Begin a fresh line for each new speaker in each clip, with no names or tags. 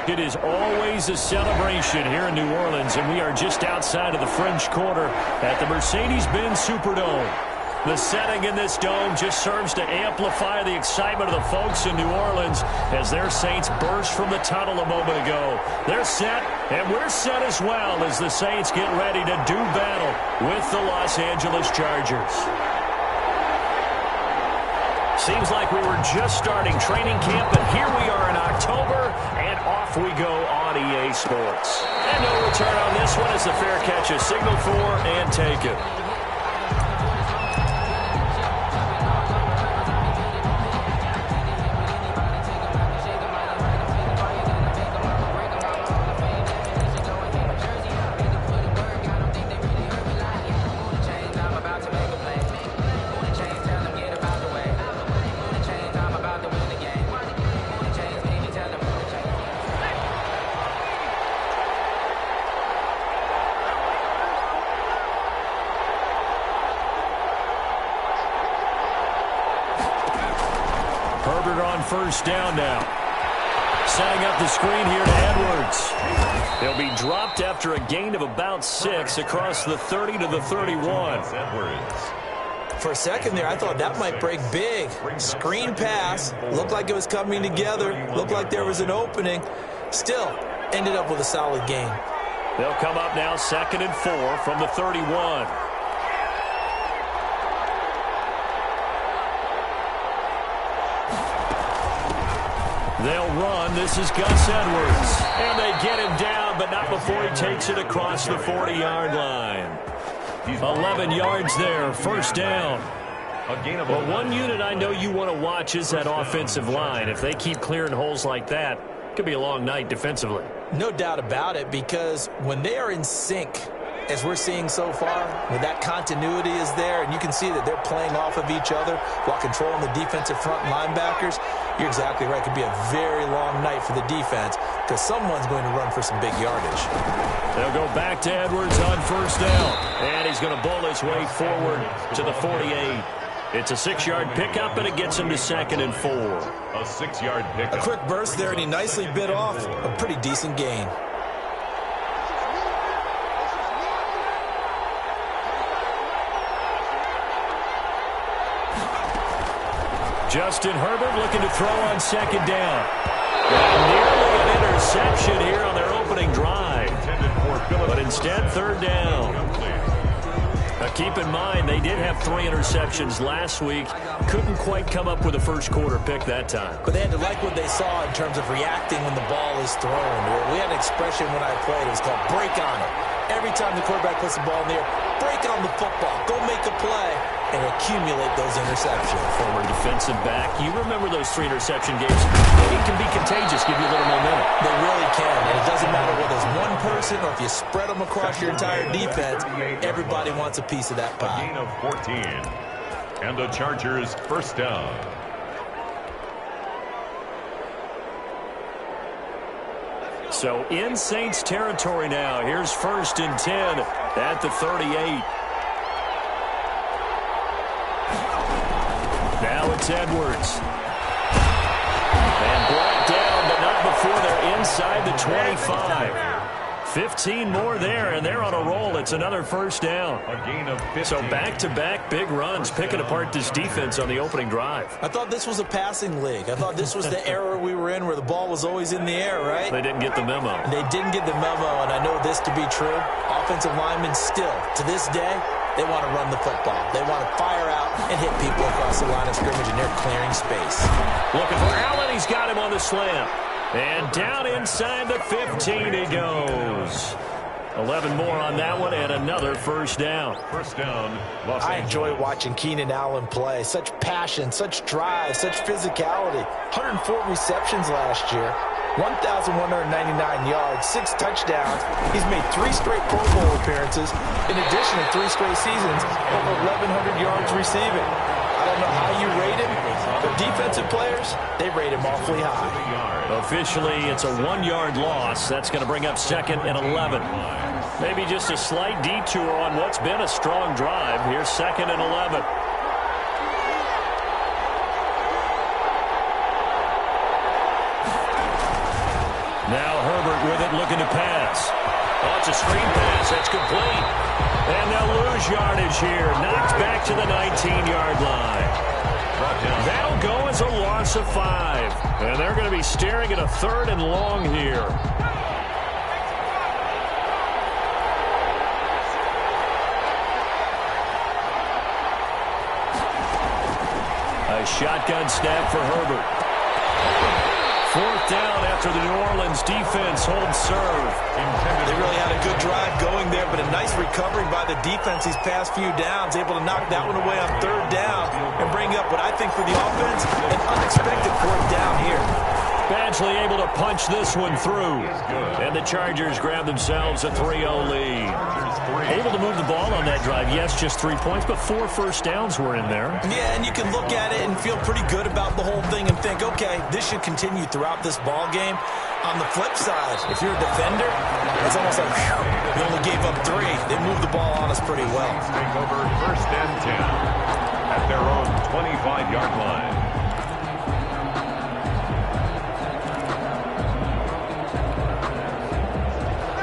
It is always a celebration here in New Orleans, and we are just outside of the French Quarter at the Mercedes-Benz Superdome. The setting in this dome just serves to amplify the excitement of the folks in New Orleans as their Saints burst from the tunnel a moment ago. They're set, and we're set as well as the Saints get ready to do battle with the Los Angeles Chargers. Seems like we were just starting training camp, and here we are in October, and off we go on EA Sports. And no return on this one as the fair catch is signaled for and taken. First down now. Setting up the screen here to Edwards. He'll be dropped after a gain of about 6 across the 30 to the 31.
For a second there, I thought that might break big. Screen pass. Looked like it was coming together. Looked like there was an opening. Still, ended up with a solid gain.
They'll come up now 2nd and 4 from the 31. They'll run. This is Gus Edwards. And they get him down, but not before he takes it across the 40-yard line. 11 yards there, first down. But one unit I know you want to watch is that offensive line. If they keep clearing holes like that, it could be a long night defensively.
No doubt about it, because when they are in sync, as we're seeing so far, when that continuity is there, and you can see that they're playing off of each other while controlling the defensive front linebackers, you're exactly right. It could be a very long night for the defense because someone's going to run for some big yardage.
They'll go back to Edwards on first down, and he's going to bowl his way forward to the 48. It's a 6-yard pickup, and it gets him to 2nd and 4.
A 6-yard pickup.
A quick burst there, and he nicely bit off a pretty decent gain.
Justin Herbert looking to throw on 2nd down. And nearly an interception here on their opening drive. But instead, 3rd down. Now keep in mind, they did have 3 interceptions last week. Couldn't quite come up with a first quarter pick that time.
But they had to like what they saw in terms of reacting when the ball is thrown. We had an expression when I played. It was called break on it. Every time the quarterback puts the ball in the air, break on the football. Go make a play and accumulate those interceptions.
Former defensive back. You remember those 3 interception games. It can be contagious, give you a little momentum.
They really can, and it doesn't matter whether it's one person or if you spread them across your entire defense, everybody wants a piece of that pie.
A gain of 14, and the Chargers first down.
So in Saints territory now. Here's 1st and 10 at the 38. Now it's Edwards. And brought down, but not before they're inside the 25. 15 more there, and they're on a roll. It's another first down.
A gain of 15.
So back-to-back big runs, picking apart this defense on the opening drive.
I thought this was a passing league. I thought this was the era we were in where the ball was always in the air, right?
They didn't get the memo.
They didn't get the memo, and I know this to be true. Offensive linemen still, to this day, they want to run the football. They want to fire out and hit people across the line of scrimmage, and they're clearing space.
Looking for Allen. He's got him on the slam. And down inside the 15 he goes. 11 more on that one, and another first down.
First down,
I enjoy watching Keenan Allen play. Such passion, such drive, such physicality. 104 receptions last year. 1,199 yards, 6 touchdowns. He's made 3 straight Pro Bowl appearances, in addition to 3 straight seasons, over 1,100 yards receiving. I don't know how you rate him, but defensive players, they rate him awfully high.
Officially, it's a 1-yard loss. That's going to bring up 2nd and 11. Maybe just a slight detour on what's been a strong drive. Here's 2nd and 11. Now looking to pass. Oh, it's a screen pass. That's complete. And they'll lose yardage here. Knocked back to the 19-yard line. That'll go as a loss of 5. And they're going to be staring at a 3rd and long here. A shotgun snap for Herbert. 4th down after the New Orleans defense holds serve.
They really had a good drive going there, but a nice recovery by the defense these past few downs, able to knock that one away on 3rd down and bring up what I think for the offense, an unexpected 4th down here.
Badgley able to punch this one through. And the Chargers grab themselves a 3-0 lead. Able to move the ball on that drive. Yes, just 3 points, but 4 first downs were in there.
Yeah, and you can look at it and feel pretty good about the whole thing and think, okay, this should continue throughout this ball game. On the flip side, if you're a defender, it's almost like, whew, you only gave up 3. They moved the ball on us pretty well.
Take over 1st and 10 at their own 25-yard line.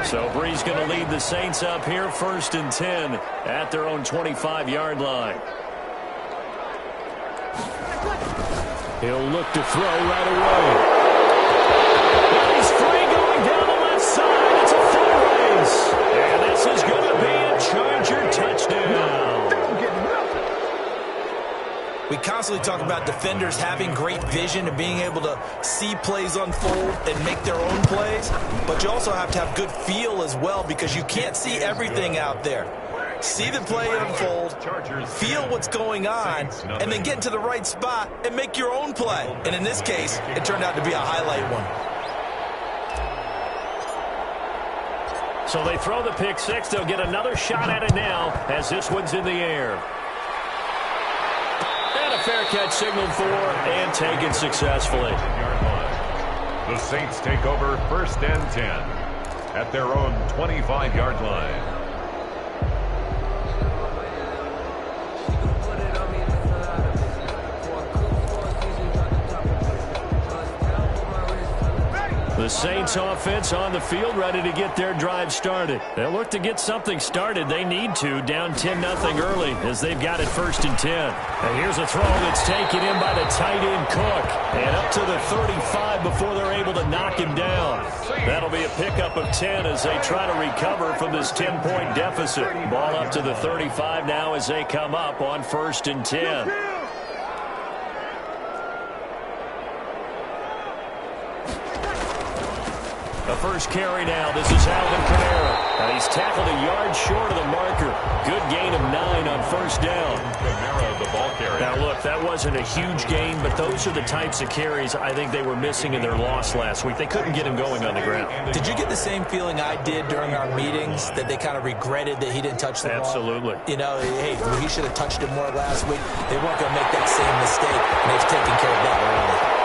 So Bree's going to lead the Saints up here, 1st and 10 at their own 25-yard line. He'll look to throw right away. And he's free going down the left side. It's a full race. And this is going to be a Charger touchdown.
We constantly talk about defenders having great vision and being able to see plays unfold and make their own plays, but you also have to have good feel as well because you can't see everything out there. See the play unfold, feel what's going on, and then get to the right spot and make your own play. And in this case, it turned out to be a highlight one.
So they throw the pick 6. They'll get another shot at it now as this one's in the air. Fair catch signaled for and taken successfully.
The Saints take over 1st and 10 at their own 25-yard line.
The Saints offense on the field ready to get their drive started. They'll look to get something started. They need to, down 10-0 early as they've got it 1st and 10. And here's a throw that's taken in by the tight end Cook. And up to the 35 before they're able to knock him down. That'll be a pickup of 10 as they try to recover from this 10-point deficit. Ball up to the 35 now as they come up on 1st and 10. The first carry now. This is Alvin Kamara. And he's tackled a yard short of the marker. Good gain of 9 on 1st down.
Kamara, the ball carrier.
Now, look, that wasn't a huge gain, but those are the types of carries I think they were missing in their loss last week. They couldn't get him going on the ground.
Did you get the same feeling I did during our meetings, that they kind of regretted that he didn't touch the ball?
Absolutely.
You know, hey, he should have touched it more last week. They weren't going to make that same mistake, and they've taken care of that early.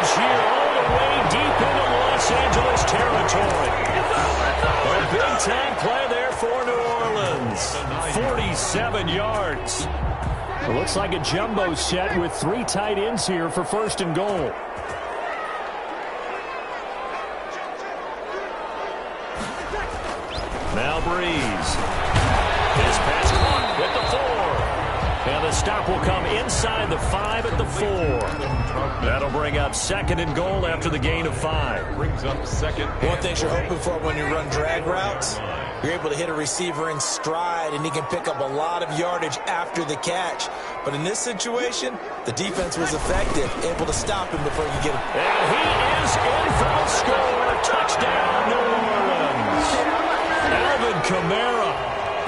Here all the way deep into Los Angeles territory. A big-time play there for New Orleans. 47 yards. It looks like a jumbo set with 3 tight ends here for 1st and goal. Now Breeze. His pass caught at the 4. And the stop will come inside the 5 at the 4. That'll bring up 2nd and goal after the gain of 5.
Brings up 2nd.
One thing you're hoping for when you run drag routes, you're able to hit a receiver in stride, and he can pick up a lot of yardage after the catch. But in this situation, the defense was effective, able to stop him before you get him.
And he is in for the score. Touchdown, New Orleans. Alvin Kamara.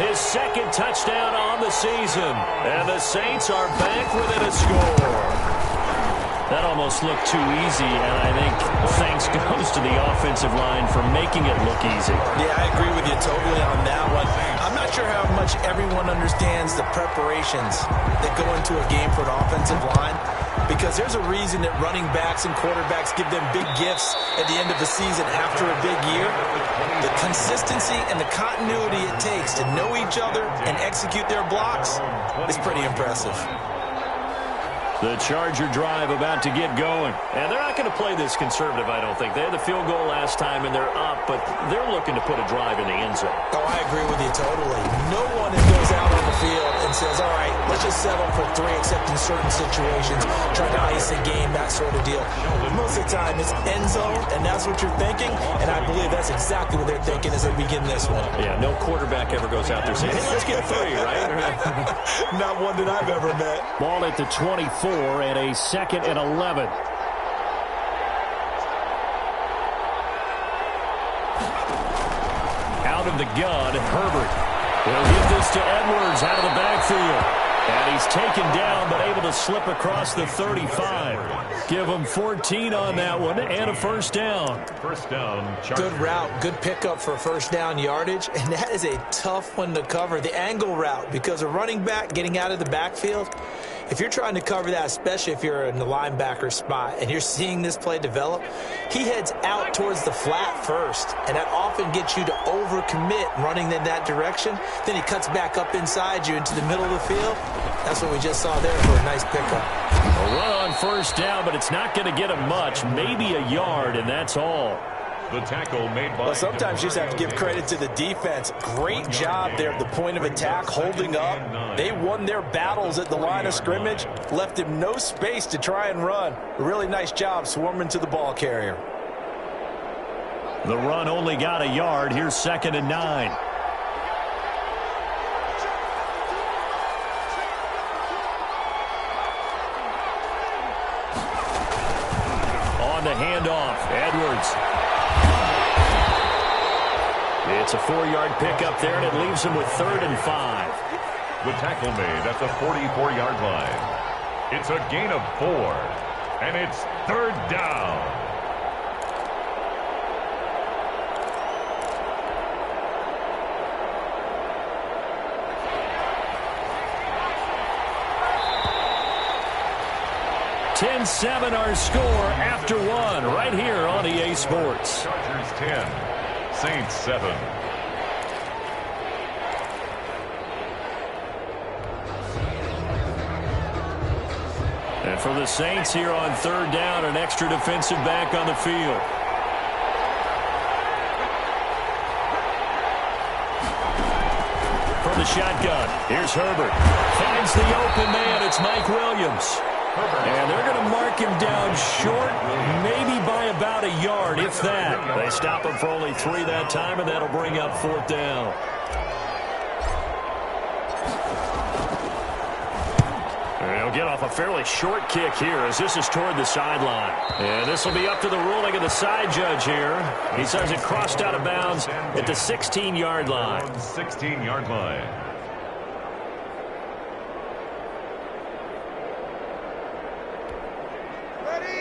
His 2nd touchdown on the season. And the Saints are back within a score. That almost looked too easy, and I think thanks goes to the offensive line for making it look easy.
Yeah, I agree with you totally on that one. I'm not sure how much everyone understands the preparations that go into a game for an offensive line, because there's a reason that running backs and quarterbacks give them big gifts at the end of the season after a big year. The consistency and the continuity it takes to know each other and execute their blocks is pretty impressive.
The Charger drive about to get going. And they're not going to play this conservative, I don't think. They had the field goal last time, and they're up, but they're looking to put a drive in the end zone.
Oh, I agree with you totally. No one that goes out on the field and says, all right, let's just settle for 3, except in certain situations, trying to ice a game, that sort of deal. Most of the time, it's end zone, and that's what you're thinking, and I believe that's exactly what they're thinking as they begin this one.
Yeah, no quarterback ever goes out there saying, hey, let's get 3, right?
Not one that I've ever met.
Ball at the 24 and a 2nd and 11. Out of the gun, Herbert. He'll give this to Edwards out of the backfield. And he's taken down, but able to slip across the 35. Give him 14 on that one, and a first down.
First down, Chargers.
Good route, good pickup for first down yardage, and that is a tough one to cover. The angle route, because a running back getting out of the backfield, if you're trying to cover that, especially if you're in the linebacker spot and you're seeing this play develop, he heads out towards the flat first, and that often gets you to overcommit running in that direction. Then he cuts back up inside you into the middle of the field. That's what we just saw there for a nice pickup.
A run on first down, but it's not going to get him much, maybe a yard, and that's all.
The tackle made by...
Well, sometimes you just have to give credit to the defense. Great job there at the point of attack, holding up. They won their battles at the line of scrimmage, left him no space to try and run. A really nice job swarming to the ball carrier.
The run only got a yard. Here's 2nd and 9. On the handoff, Edwards. It's a 4-yard pickup there, and it leaves him with 3rd and 5.
The tackle made at the 44-yard line. It's a gain of 4, and it's 3rd down.
$10-7 our score after 1 right here on EA Sports.
Chargers 10. Saints 7.
And for the Saints here on 3rd down, an extra defensive back on the field. From the shotgun, here's Herbert. Finds the open man. It's Mike Williams. And they're going to mark him down short, maybe by about a yard, if that. They stop him for only 3 that time, and that'll bring up 4th down. And he'll get off a fairly short kick here as this is toward the sideline. And this will be up to the ruling of the side judge here. He says it crossed out of bounds at the 16-yard line.
16-yard line.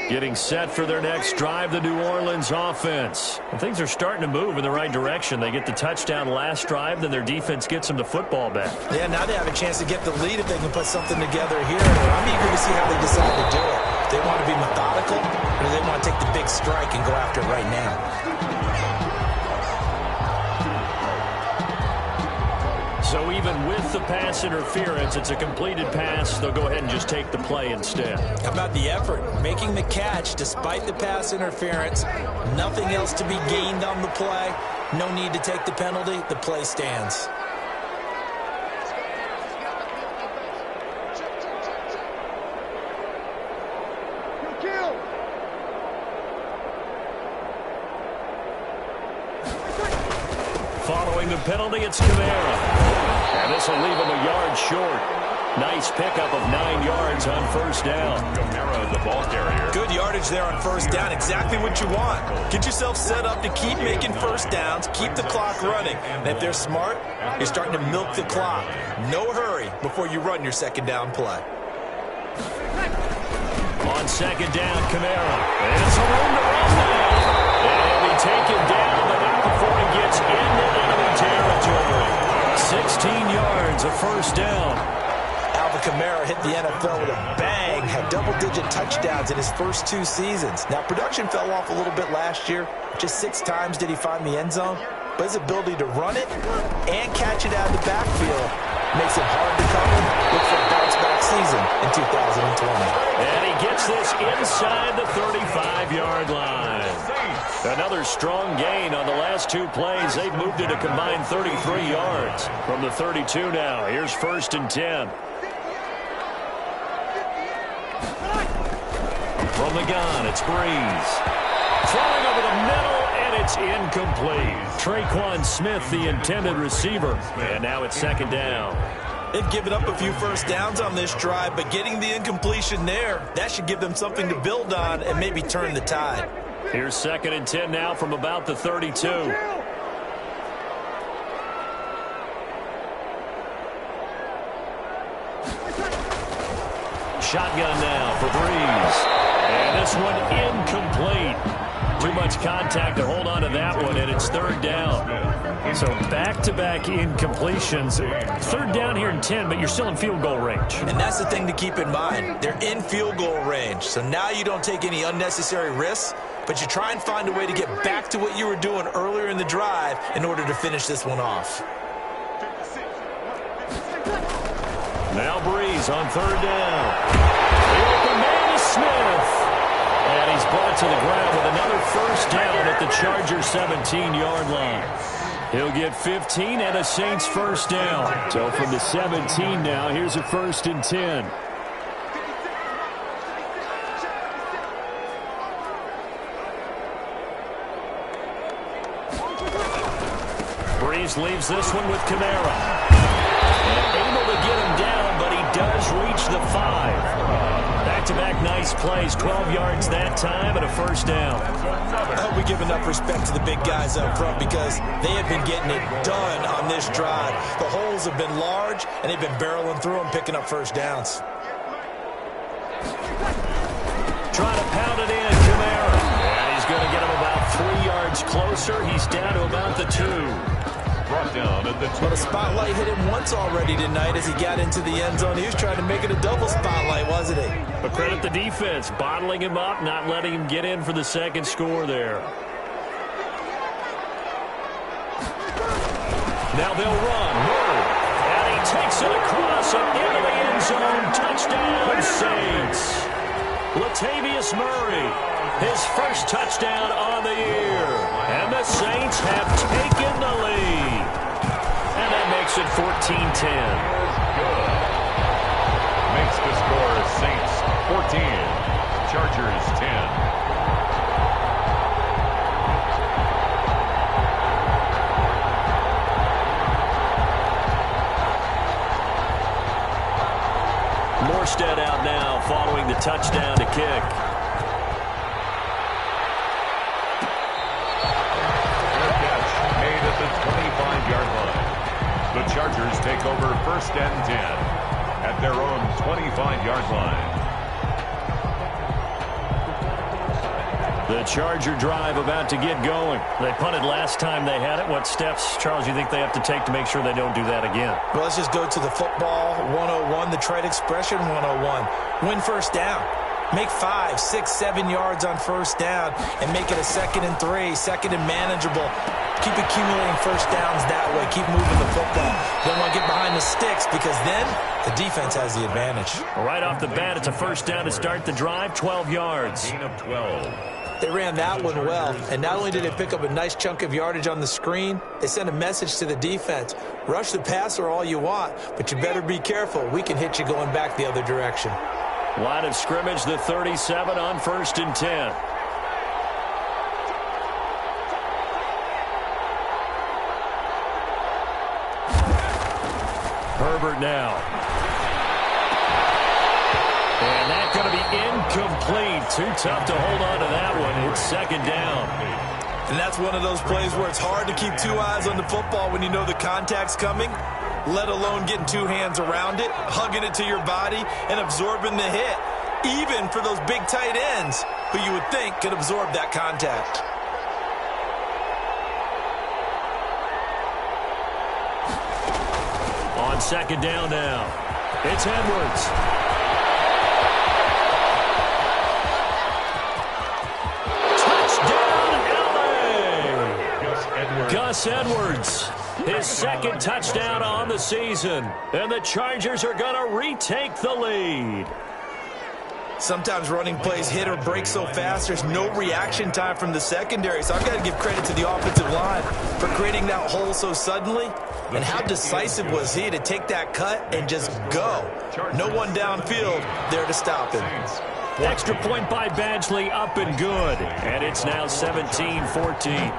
Getting set for their next drive, the New Orleans offense. And things are starting to move in the right direction. They get the touchdown last drive, then their defense gets them the football back.
Yeah, now they have a chance to get the lead if they can put something together here. I'm eager to see how they decide to do it. They want to be methodical, or do they want to take the big strike and go after it right now?
So even with the pass interference, it's a completed pass. They'll go ahead and just take the play instead.
How about the effort? Making the catch despite the pass interference. Nothing else to be gained on the play. No need to take the penalty. The play stands.
Following the penalty, it's Canale. And this will leave him a yard short. Nice pickup of 9 yards on first down.
Camara, the ball carrier.
Good yardage there on first down. Exactly what you want. Get yourself set up to keep making first downs. Keep the clock running. And if they're smart, you're starting to milk the clock. No hurry before you run your second down play.
On second down, Camara. And it's a room to run now. And he'll be taken down, but not before he gets into enemy territory. 16 yards, a first down.
Alvin Kamara hit the NFL with a bang, had double-digit touchdowns in his first 2 seasons. Now, production fell off a little bit last year. Just 6 times did he find the end zone. But his ability to run it and catch it out of the backfield makes it hard to cover. Look for a bounce back next season in 2020.
And he gets this inside the 35-yard line. Another strong gain on the last two plays. They've moved it a combined 33 yards from the 32 now. Here's 1st and 10. From the gun, it's Breeze. Throwing over the middle, and it's incomplete. Traquan Smith, the intended receiver. And now it's 2nd down.
They've given up a few first downs on this drive, but getting the incompletion there, that should give them something to build on and maybe turn the tide.
Here's 2nd and 10 now from about the 32. Shotgun now for Breeze. And this one incomplete. Too much contact to hold on to that one, and it's 3rd down. So back-to-back incompletions. 3rd down here in 10, but you're still in field goal range.
And that's the thing to keep in mind. They're in field goal range. So now you don't take any unnecessary risks, but you try and find a way to get back to what you were doing earlier in the drive in order to finish this one off.
Now Breeze on 3rd down. The open man is Smith. And he's brought to the ground with another 1st down at the Chargers' 17-yard line. He'll get 15 and a Saints 1st down. So from the 17 now, here's a 1st and 10. Breeze leaves this one with Camara. And able to get him down, but he does reach the 5. Back-to-back nice plays, 12 yards that time and a 1st down.
I hope we give enough respect to the big guys up front because they have been getting it done on this drive. The holes have been large, and they've been barreling through them, picking up 1st downs.
Trying to pound it in, Camara. And he's going to get him about 3 yards closer. He's down to about the 2.
Brought down at the 2.
But a spotlight hit him once already tonight as he got into the end zone. He was trying to make it a double spotlight, wasn't he?
But credit the defense, bottling him up, not letting him get in for the 2nd score there. Now they'll run. Murray. And he takes it across and into the end zone. Touchdown, Saints. Latavius Murray, his 1st touchdown on the year. And the Saints have taken the lead. And that makes it 14-10.
Good. Makes the score Saints 14, Chargers 10.
Morstead out now following the touchdown to kick.
Made at the 25-yard line. The Chargers take over 1st and 10 at their own 25-yard line.
The Charger drive about to get going. They punted last time they had it. What steps, Charles, you think they have to take to make sure they don't do that again?
Well, let's just go to the football 101, the trade expression 101. Win 1st down. Make 5, 6, 7 yards on 1st down and make it a 2nd and 3, 2nd and manageable. Keep accumulating 1st downs that way. Keep moving the football. Don't want to get behind the sticks because then the defense has the advantage.
Right off the bat, it's a 1st down to start the drive, 12 yards.
Gain of 12.
They ran that one well, and not only did they pick up a nice chunk of yardage on the screen, they sent a message to the defense. Rush the passer all you want, but you better be careful. We can hit you going back the other direction.
Line of scrimmage, the 37 on 1st and 10. Herbert now. And that's going to be incomplete. Too tough to hold on to that one. It's 2nd down.
And that's one of those plays where it's hard to keep 2 eyes on the football when you know the contact's coming, let alone getting 2 hands around it, hugging it to your body, and absorbing the hit, even for those big tight ends who you would think could absorb that contact.
On 2nd down now, it's Edwards. Touchdown, LA!
Gus Edwards.
Gus Edwards His second touchdown on the season. And the Chargers are going to retake the lead.
Sometimes running plays hit or break so fast, there's no reaction time from the secondary. So I've got to give credit to the offensive line for creating that hole so suddenly. And how decisive was he to take that cut and just go? No one downfield there to stop him.
Extra point by Badgley, up and good. And it's now 17-14.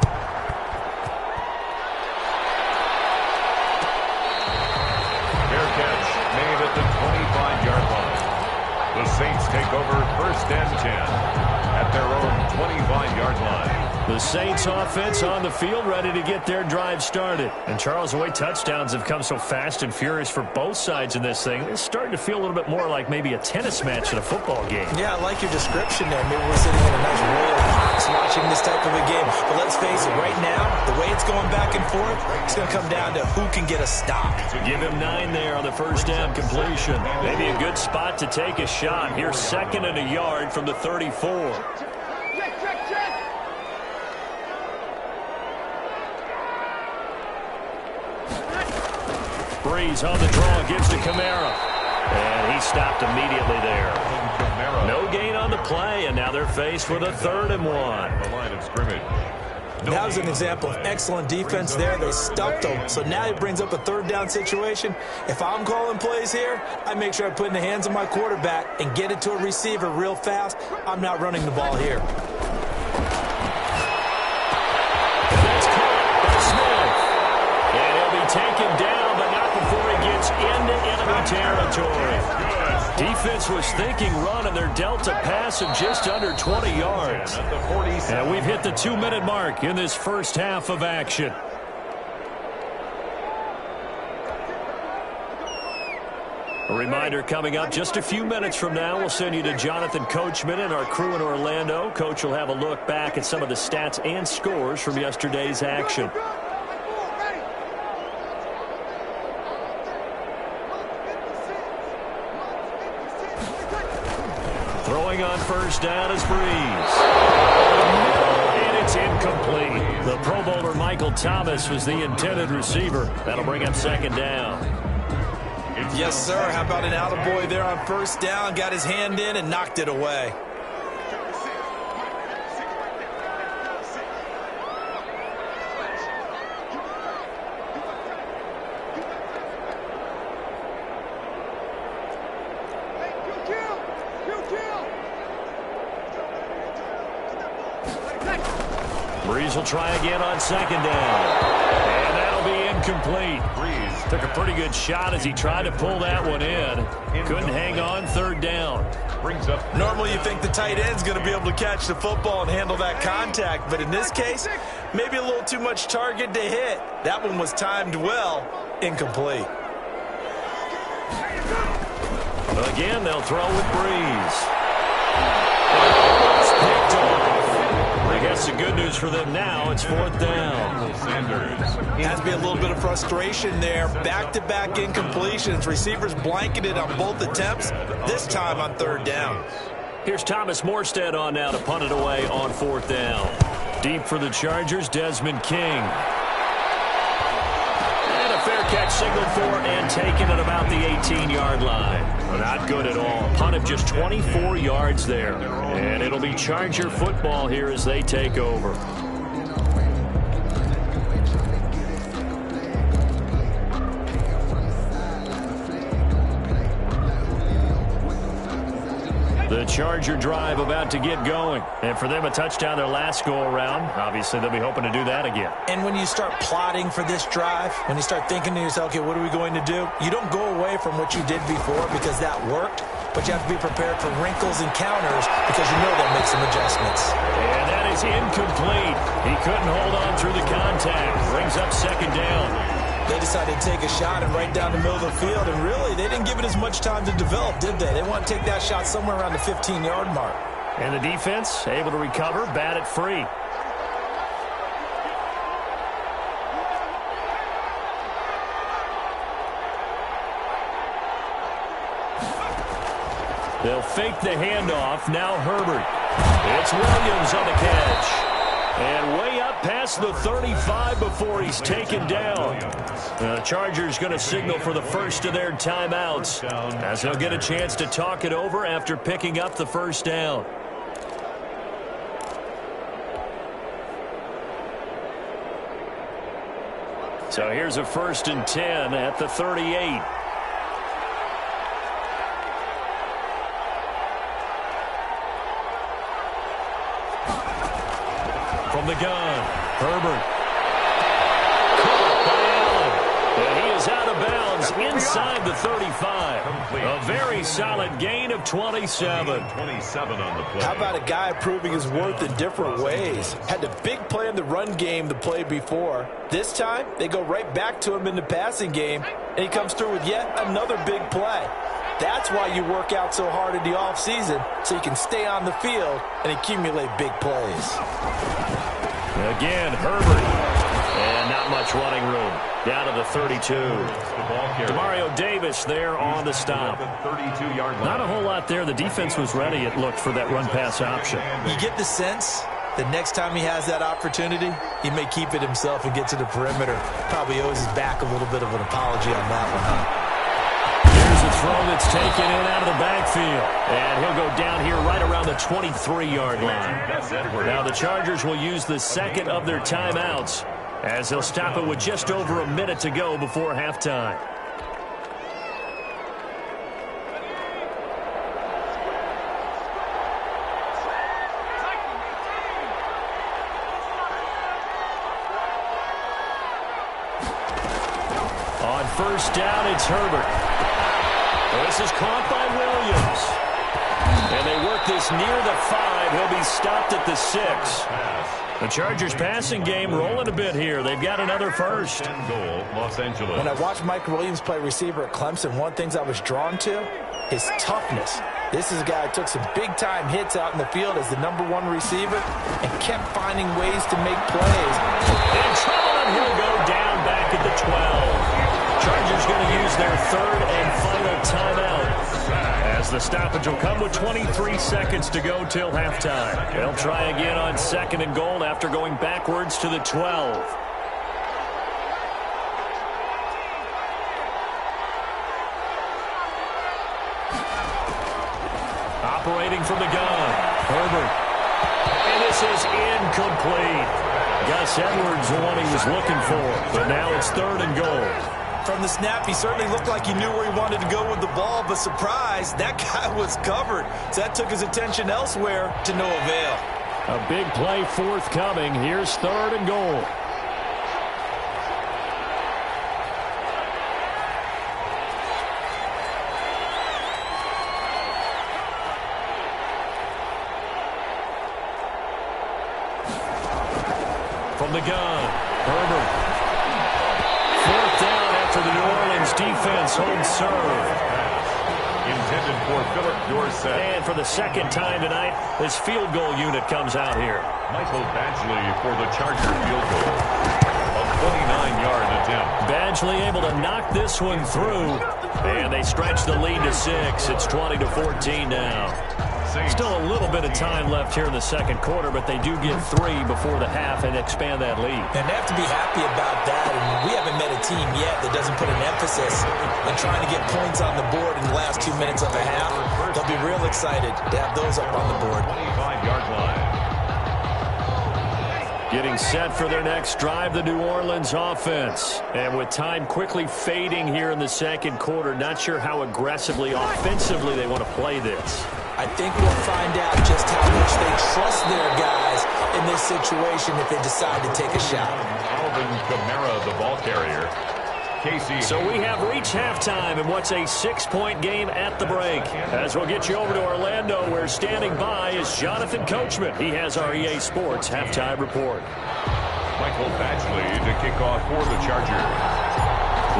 At the 25-yard line. The Saints take over 1st and 10 at their own 25-yard line.
The Saints offense on the field, ready to get their drive started. And Charles, the way touchdowns have come so fast and furious for both sides in this thing, it's starting to feel a little bit more like maybe a tennis match in a football game.
Yeah, I like your description there. Maybe we're sitting in a nice row of box watching this type of a game. But let's face it, right now, the way it's going back and forth, it's going to come down to who can get a stop.
Give him 9 there on the first down completion. Maybe a good spot to take a shot. Here's 2nd and a yard from the 34. Breeze on the draw, gives to Kamara. And he stopped immediately there. No gain on the play, and now they're faced with a 3rd and 1.
The line of scrimmage.
That was an example of excellent defense there. They stuffed them. So now it brings up a 3rd down situation. If I'm calling plays here, I make sure I put it in the hands of my quarterback and get it to a receiver real fast. I'm not running the ball here.
That's caught by Smith. And he'll be taken down, but not before he gets into enemy territory. Defense was thinking run, and they're dealt a pass of just under 20 yards. And we've hit the 2-minute mark in this first half of action. A reminder coming up just a few minutes from now, we'll send you to Jonathan Coachman and our crew in Orlando. Coach will have a look back at some of the stats and scores from yesterday's action. Throwing on first down is Breeze. And it's incomplete. The Pro Bowler Michael Thomas was the intended receiver. That'll bring up 2nd down.
Yes, sir. How about an attaboy there on first down? Got his hand in and knocked it away.
Breeze will try again on 2nd down. And that'll be incomplete. Breeze took a pretty good shot as he tried to pull that one in. Couldn't hang on 3rd down.
Brings up.
Normally you think the tight end's going to be able to catch the football and handle that contact. But in this case, maybe a little too much target to hit. That one was timed well. Incomplete.
Again, they'll throw with Breeze. It's picked off. I guess the good news for them now, it's 4th down.
Sanders.
Has to be a little bit of frustration there. Back-to-back incompletions. Receivers blanketed on both attempts, this time on 3rd down.
Here's Thomas Morstead on now to punt it away on 4th down. Deep for the Chargers, Desmond King. And a fair catch signaled for and taken at about the 18-yard line. Not good at all. Punt of just 24 yards there. And it'll be Charger football here as they take over. The Charger drive about to get going. And for them, a touchdown their last go-around. Obviously, they'll be hoping to do that again.
And when you start plotting for this drive, when you start thinking to yourself, okay, what are we going to do? You don't go away from what you did before because that worked, but you have to be prepared for wrinkles and counters because you know they'll make some adjustments.
And that is incomplete. He couldn't hold on through the contact. Brings up 2nd down.
They decided to take a shot and right down the middle of the field, and really, they didn't give it as much time to develop, did they? They want to take that shot somewhere around the 15-yard mark.
And the defense able to recover, bat it free. They'll fake the handoff. Now Herbert. It's Williams on the catch. And way up past the 35 before he's taken down. The Chargers going to signal for the first of their timeouts, as they'll get a chance to talk it over after picking up the first down. So here's a 1st and 10 at the 38. From the gun, Herbert. Caught by Allen. And he is out of bounds inside the 35. A very solid gain of 27.
27 on the play.
How about a guy proving his worth in different ways? Had a big play in the run game the play before. This time, they go right back to him in the passing game, and he comes through with yet another big play. That's why you work out so hard in the offseason, so you can stay on the field and accumulate big plays.
Again, Herbert. And not much running room. Down to the 32. Demario Davis there on the stop. Not a whole lot there. The defense was ready, it looked, for that run-pass option.
You get the sense that next time he has that opportunity, he may keep it himself and get to the perimeter. Probably owes his back a little bit of an apology on that one, huh?
Here's a throw that's taken in out of the backfield. And he'll go down here right around the 23-yard line. Now the Chargers will use the second of their timeouts, as they'll stop it with just over a minute to go before halftime. On first down, it's Herbert. This is caught by Williams. And they work this near the 5. He'll be stopped at the 6. The Chargers passing game rolling a bit here. They've got another first.
Goal, Los Angeles.
When I watched Mike Williams play receiver at Clemson, one of the things I was drawn to, his toughness. This is a guy who took some big-time hits out in the field as the #1 receiver and kept finding ways to make plays.
In trouble, and he'll go down back at the 12. Chargers going to use their third and final timeout, as the stoppage will come with 23 seconds to go till halftime. They'll try again on 2nd and goal after going backwards to the 12. Operating from the gun, Herbert. And this is incomplete. Gus Edwards, the one he was looking for, but now it's 3rd and goal.
From the snap, he certainly looked like he knew where he wanted to go with the ball, but surprise, that guy was covered. So that took his attention elsewhere to no avail.
A big play forthcoming. Here's 3rd and goal. From the gun, Herbert. 4th down after the New Orleans defense holds serve.
Intended for Philip Dorsett.
And for the second time tonight, this field goal unit comes out here.
Michael Badgley for the Charger field goal. A 29-yard attempt.
Badgley able to knock this one through. And they stretch the lead to 6. It's 20-14 now. Still a little bit of time left here in the second quarter, but they do get 3 before the half and expand that lead.
And they have to be happy about that. And we haven't met a team yet that doesn't put an emphasis on trying to get points on the board in the last 2 minutes of the half. They'll be real excited to have those up on the board.
25-yard line.
Getting set for their next drive, the New Orleans offense. And with time quickly fading here in the second quarter, not sure how aggressively, offensively they want to play this.
I think we'll find out just how much they trust their guys in this situation if they decide to take a shot.
Alvin Kamara, the ball carrier. Casey.
So we have reached halftime in what's a 6-point game at the break. As we'll get you over to Orlando, where standing by is Jonathan Coachman. He has our EA Sports halftime report.
Michael Badgley to kick off for the Chargers.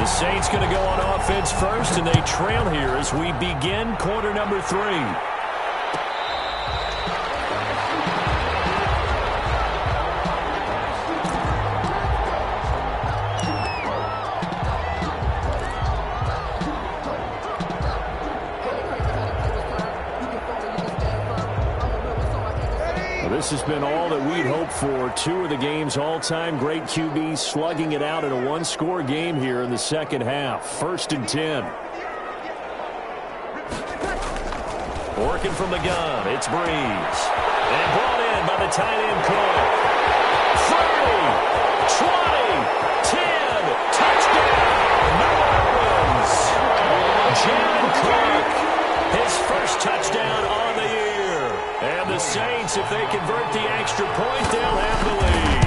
The Saints going to go on offense first, and they trail here as we begin quarter number 3. This has been all that we'd hoped for. Two of the game's all-time great QBs slugging it out in a one-score game here in the second half. 1st and 10. Working from the gun, it's Breeze. And brought in by the tight end Cook. 30, 20, 10, touchdown, New Orleans. Jared Cook, his first touchdown on the year. And the Saints, if they convert the extra point, they'll have the lead.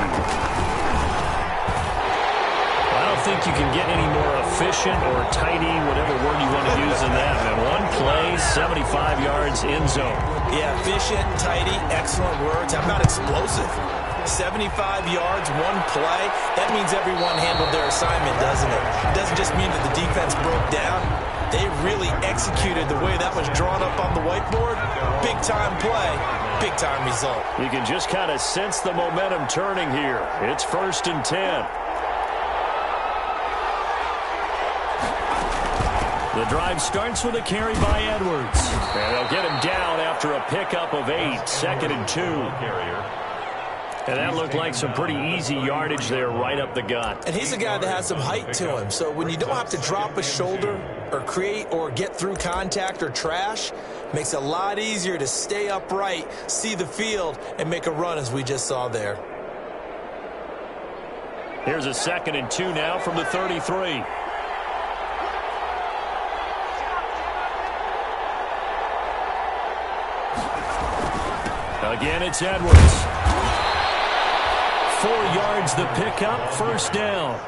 I don't think you can get any more efficient or tidy, whatever word you want to use in that. And one play, 75 yards in zone.
Yeah, efficient, tidy, excellent words. How about explosive? 75 yards, one play. That means everyone handled their assignment, doesn't it? It doesn't just mean that the defense broke down. They really executed the way that was drawn up on the whiteboard. Big-time play, big-time result.
You can just kind of sense the momentum turning here. It's 1st and 10. The drive starts with a carry by Edwards. And they'll get him down after a pickup of 8. 2nd and 2. And that looked like some pretty easy yardage there right up the gut.
And he's a guy that has some height to him. So when you don't have to drop a shoulder or create or get through contact or trash, makes it a lot easier to stay upright, see the field, and make a run as we just saw there.
Here's a 2nd and 2 now from the 33. Again, it's Edwards. 4 yards the pickup, 1st down.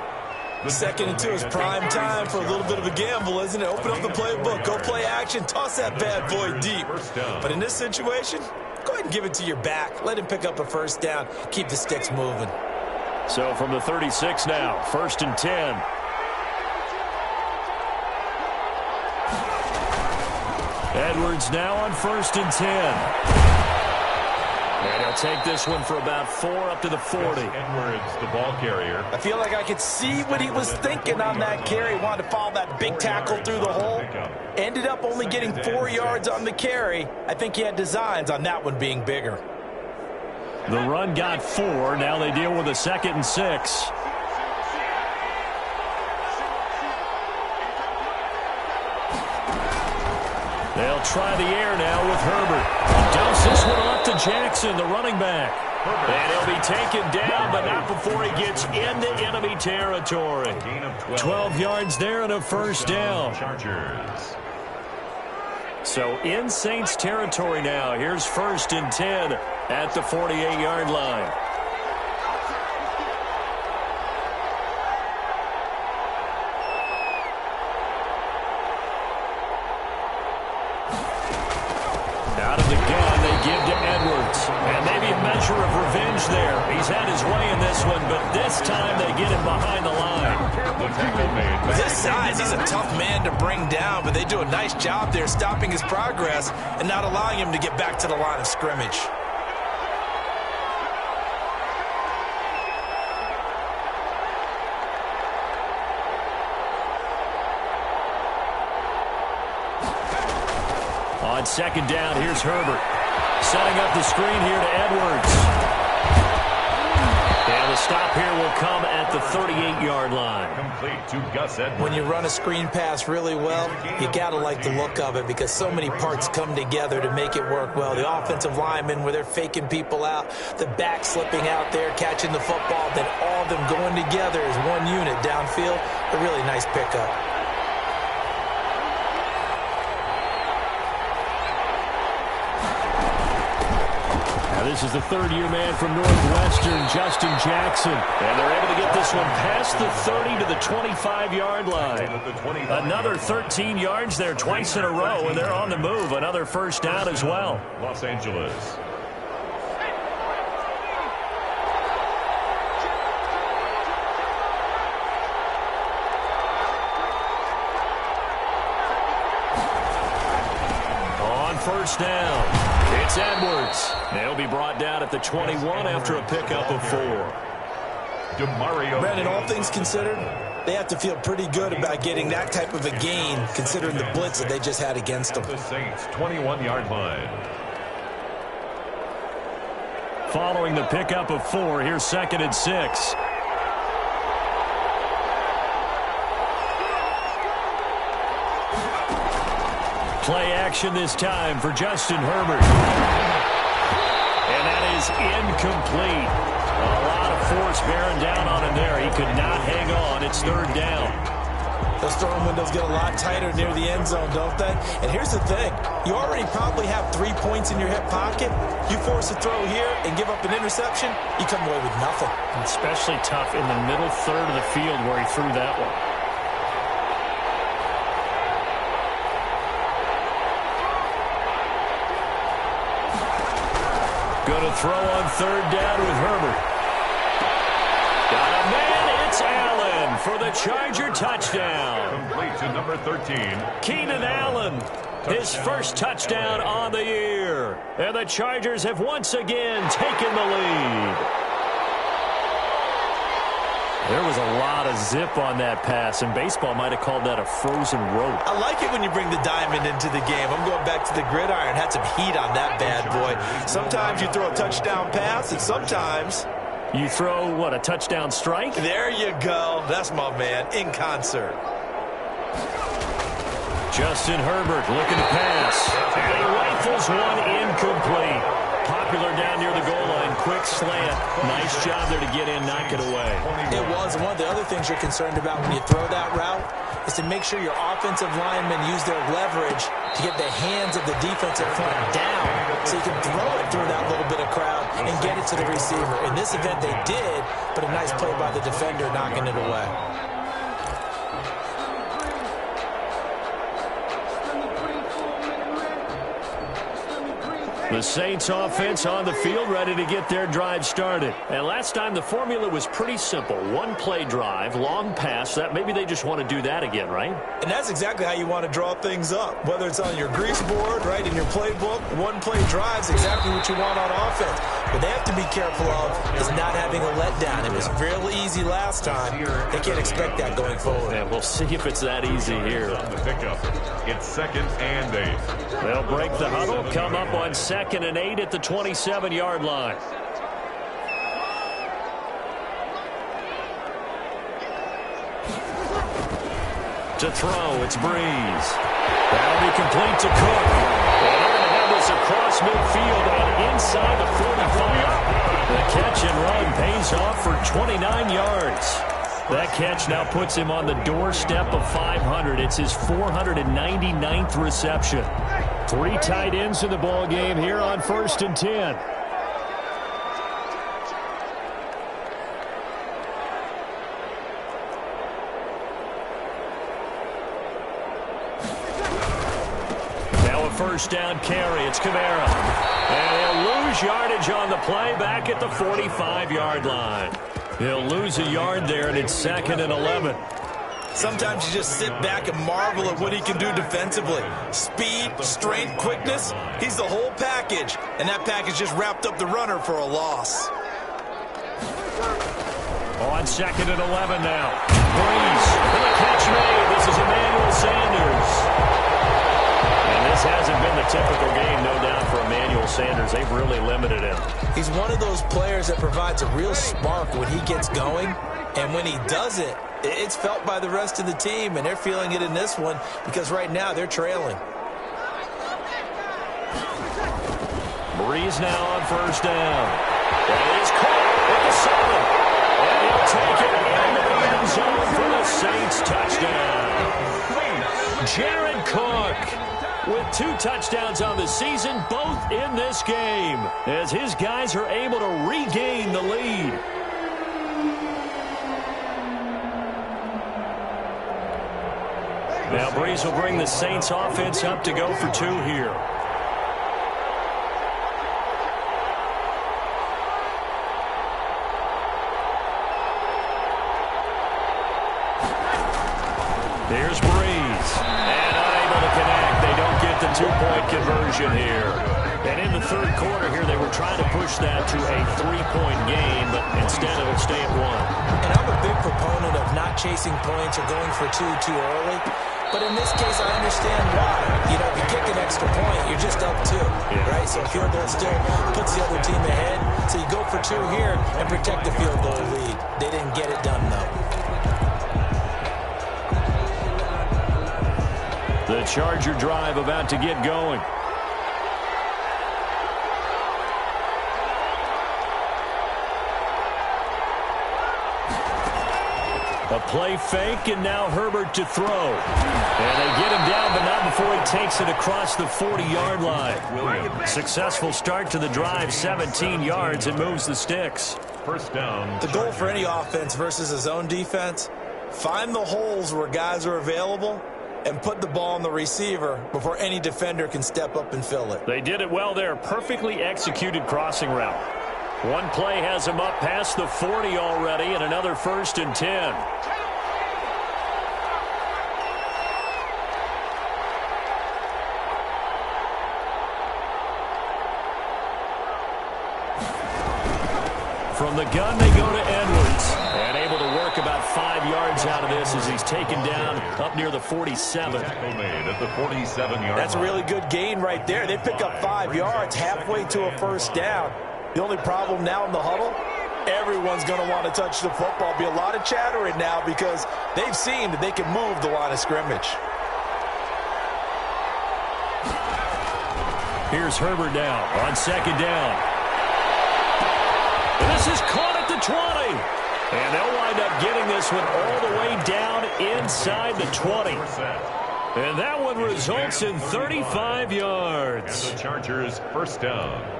2nd and 2 is prime time for a little bit of a gamble, isn't it? Open up the playbook, go play action, toss that bad boy deep. But in this situation, go ahead and give it to your back. Let him pick up a 1st down. Keep the sticks moving.
So from the 36 now, 1st and 10. Edwards now on 1st and 10. And he'll take this one for about 4 up to the 40.
Edwards, the ball carrier.
I feel like I could see what he was thinking on that carry. Wanted to follow that big tackle through the hole. Ended up only getting 4 yards on the carry. I think he had designs on that one being bigger.
The run got 4. Now they deal with a 2nd and 6. They'll try the air now with Herbert. Dumps this one off to Jackson, the running back. And he'll be taken down, but not before he gets into enemy territory. 12 yards there and a 1st down.
Chargers.
So in Saints territory now. Here's 1st and 10 at the 48-yard line. Out of the gun, they give to Edwards. And maybe a measure of revenge there. He's had his way in this one, but this time they get him behind the line.
With his size, he's a tough man to bring down, but they do a nice job there stopping his progress and not allowing him to get back to the line of scrimmage.
On 2nd down, here's Herbert. Setting up the screen here to Edwards. And the stop here will come at the 38-yard line.
Complete to Gus Edwards.
When you run a screen pass really well, you got to like the look of it because so many parts come together to make it work well. The offensive linemen where they're faking people out, the back slipping out there, catching the football, then all of them going together as one unit downfield. A really nice pickup.
This is the 3rd-year man from Northwestern, Justin Jackson. And they're able to get this one past the 30 to the 25-yard line. Another 13 yards there twice in a row, and they're on the move. Another 1st down as well.
Los Angeles.
On 1st down. It's Edwards. They'll be brought down at the 21 after a pickup of 4.
Brandon, all things considered, they have to feel pretty good about getting that type of a gain considering the blitz that they just had against them.
The Saints 21-yard line.
Following the pickup of 4, here's 2nd and 6. Play action this time for Justin Herbert. And that is incomplete. A lot of force bearing down on him there. He could not hang on. It's 3rd down.
Those throwing windows get a lot tighter near the end zone, don't they? And here's the thing. You already probably have 3 points in your hip pocket. You force a throw here and give up an interception, you come away with nothing.
Especially tough in the middle third of the field where he threw that one. Going to throw on 3rd down with Herbert. Got a man, it's Allen for the Charger touchdown.
Complete to number 13.
Keenan Allen, his first touchdown on the year. And the Chargers have once again taken the lead. There was a lot of zip on that pass, and baseball might have called that a frozen rope.
I like it when you bring the diamond into the game. I'm going back to the gridiron. Had some heat on that bad boy. Sometimes you throw a touchdown pass, and sometimes
you throw, what, a touchdown strike?
There you go. That's my man, in concert.
Justin Herbert looking to pass. And he rifles one incomplete. Popular down near the goal line. Quick slant. Nice job there to get in, knock it away.
It was. One of the other things you're concerned about when you throw that route is to make sure your offensive linemen use their leverage to get the hands of the defensive front down so you can throw it through that little bit of crowd and get it to the receiver. In this event, they did, but a nice play by the defender knocking it away.
The Saints offense on the field, ready to get their drive started. And last time the formula was pretty simple. 1-play drive, long pass. That maybe they just want to do that again, right?
And that's exactly how you want to draw things up. Whether it's on your grease board, right, in your playbook, 1-play drive's exactly what you want on offense. What they have to be careful of is not having a letdown. It was real easy last time. They can't expect that going forward.
Yeah, we'll see if it's that easy here.
On the pickup, it's 2nd and 8.
They'll break the huddle, come up on 2nd and 8 at the 27-yard line. To throw, it's Breeze. That'll be complete to Cook. And they're going to have this across midfield and inside the 45. The catch and run pays off for 29 yards. That catch now puts him on the doorstep of 500. It's his 499th reception. 3 tight ends in the ball game here on 1st and 10. Now a 1st down carry. It's Kamara. And he'll lose yardage on the play back at the 45-yard line. He'll lose a yard there, and it's 2nd and 11.
Sometimes you just sit back and marvel at what he can do defensively. Speed, strength, quickness, he's the whole package. And that package just wrapped up the runner for a loss.
On 2nd and 11 now. Breeze for the catch made. This is Emmanuel Sanders. And this hasn't been the typical game, no doubt, for Emmanuel Sanders. They've really limited him.
He's one of those players that provides a real spark when he gets going. And when he does it, it's felt by the rest of the team, and they're feeling it in this one because right now they're trailing.
Breeze now on 1st down. That is caught at the 7. And he'll take it into the end zone for the Saints touchdown. Jared Cook with 2 touchdowns on the season, both in this game, as his guys are able to regain the lead. Now Breeze will bring the Saints offense up to go for 2 here. Here's Breeze. And unable to connect. They don't get the 2-point conversion here. And in the 3rd quarter here, they were trying to push that to a 3-point game, but instead it'll stay at 1.
And I'm a big proponent of not chasing points or going for 2 too early. But in this case, I understand why. You know, if you kick an extra point, you're just up 2, right? So a field goal still puts the other team ahead. So you go for 2 here and protect the field goal lead. They didn't get it done, though.
The Charger drive about to get going. A play fake, and now Herbert to throw. And they get him down, but not before he takes it across the 40-yard line. Successful start to the drive, 17 yards, and moves the sticks.
First down.
The goal for any offense versus a zone defense, find the holes where guys are available and put the ball on the receiver before any defender can step up and fill it.
They did it well there. Perfectly executed crossing route. One play has him up past the 40 already, and another 1st and 10. From the gun, they go to Edwards. And able to work about 5 yards out of this as he's taken down up near the 47.
Tackle made at the 47-yard
That's a really good gain right there. They pick up 5 yards halfway to a 1st down. The only problem now in the huddle, everyone's going to want to touch the football. Be a lot of chattering now because they've seen that they can move the line of scrimmage.
Here's Herbert now on 2nd down. And this is caught at the 20. And they'll wind up getting this one all the way down inside the 20. And that one results in 35 yards.
And the Chargers' 1st down.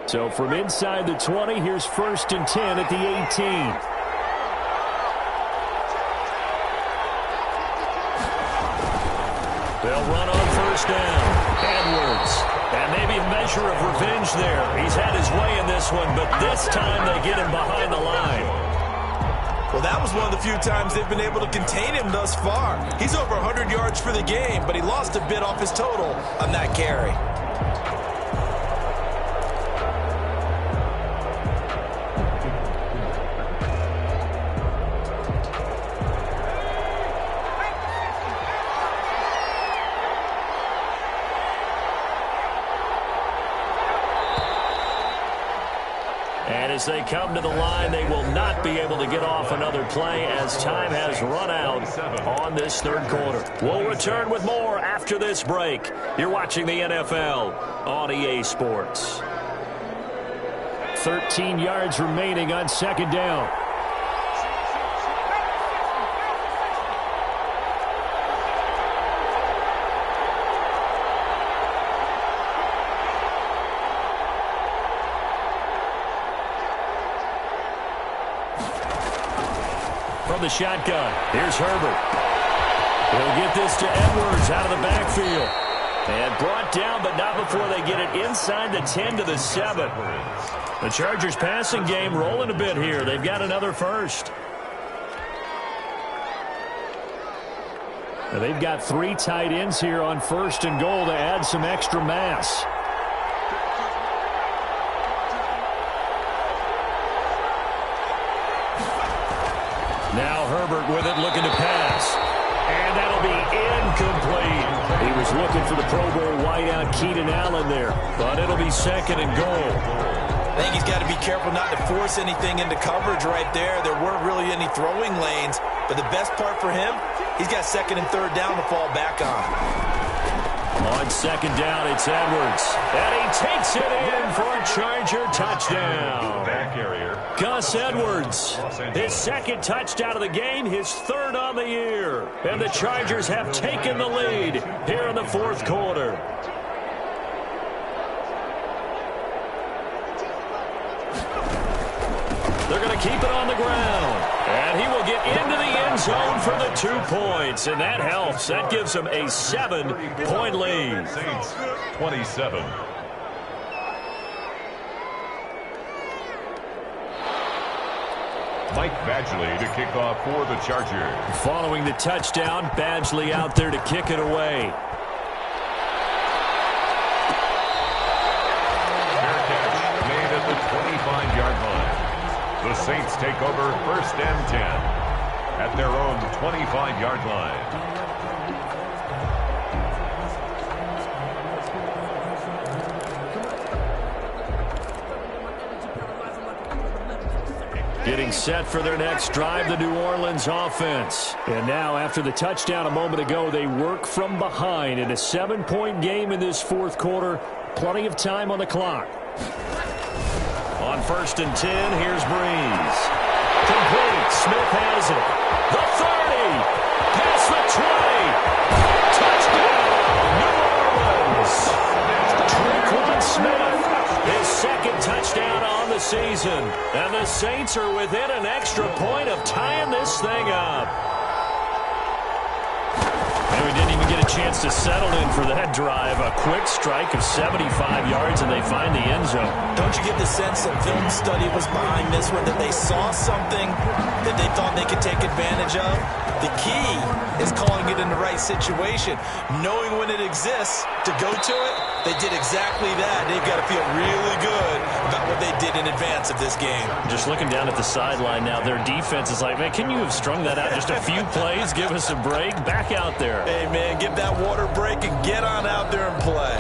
So from inside the 20, here's 1st and 10 at the 18. They'll run on 1st down. Edwards. And maybe a measure of revenge there. He's had his way in this one, but this time they get him behind the line.
Well, that was one of the few times they've been able to contain him thus far. He's over 100 yards for the game, but he lost a bit off his total on that carry.
As they come to the line, they will not be able to get off another play as time has run out on this 3rd quarter. We'll return with more after this break. You're watching the NFL on EA Sports. 13 yards remaining on 2nd down. From the shotgun, here's Herbert. He'll get this to Edwards out of the backfield. And brought down, but not before they get it inside the 10 to the 7. The Chargers passing game rolling a bit here. They've got another 1st. Now they've got 3 tight ends here on 1st and goal to add some extra mass. Now Herbert with it, looking to pass. And that'll be incomplete. He was looking for the Pro Bowl wideout Keenan Allen there, but it'll be 2nd and goal.
I think he's got to be careful not to force anything into coverage right there. There weren't really any throwing lanes, but the best part for him, he's got 2nd and 3rd down to fall back on.
On 2nd down, it's Edwards. And he takes it in for a Charger touchdown.
Back area.
Gus Edwards, his 2nd touchdown of the game, his 3rd on the year. And the Chargers have taken the lead here in the 4th quarter. They're going to keep it on the ground. And he will get into the end zone for the 2 points. And that helps. That gives him a 7-point lead.
Saints 27. Mike Badgley to kick off for the Chargers.
Following the touchdown, Badgley out there to kick it away.
Fair catch made at the 25-yard line. The Saints take over 1st and 10 at their own 25-yard line.
Getting set for their next drive, the New Orleans offense. And now, after the touchdown a moment ago, they work from behind in a 7-point game in this fourth quarter. Plenty of time on the clock. On 1st and 10, here's Breeze. Complete. Smith has it. The 30. Past the 20. Touchdown, New Orleans. Tre'Quan Smith. His second touchdown on the season. And the Saints are within an extra point of tying this thing up. And we didn't even get a chance to settle in for that drive. A quick strike of 75 yards, and they find the end zone.
Don't you get the sense that film study was behind this one, that they saw something that they thought they could take advantage of? The key is calling it in the right situation, knowing when it exists to go to it. They did exactly that. They've got to feel really good about what they did in advance of this game.
Just looking down at the sideline now, their defense is like, man, can you have strung that out just a few plays? Give us a break. Back out there.
Hey, man, give that water break and get on out there and play.